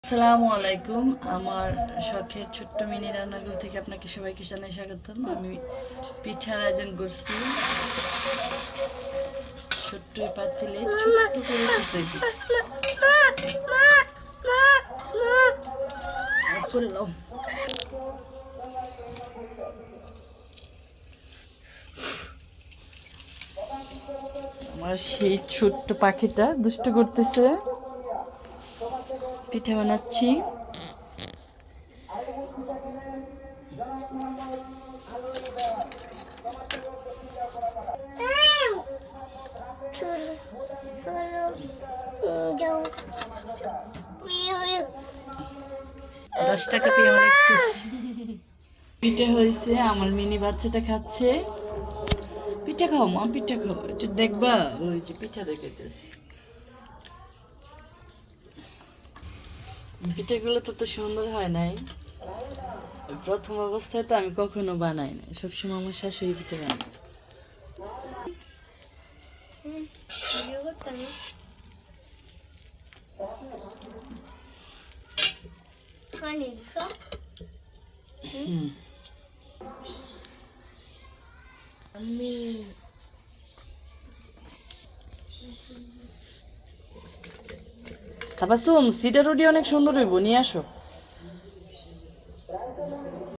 আসসালামু আলাইকুম। আমার শখের ছোট্ট মিনি রান্নাগুলো থেকে আপনাকে সবাইকে জানাই স্বাগতম। আমি পিঠার আয়োজন করছি ছোট্ট পাতিলে ছোট্ট করে করলাম। আমার সেই ছোট্ট পাখিটা দুষ্ট করতেছে, পিঠা বানাচ্ছি। ৳10 পেয়ে অনেক খুশি। পিঠা হয়েছে, আমার মিনি বাচ্চাটা খাচ্ছে। পিঠা খাও মা, পিঠা খাও, একটু দেখবা। ওই যে পিঠা দেখাইতেছি। পিঠাগুলো তো সুন্দর হয় নাই, প্রথম অবস্থায় তো আমি কখনো বানাই না, সবসময় আমার শাশুড়ি পিঠা বানায়। তারপর সিডা রুটি অনেক সুন্দর হইব, নিয়ে আসো।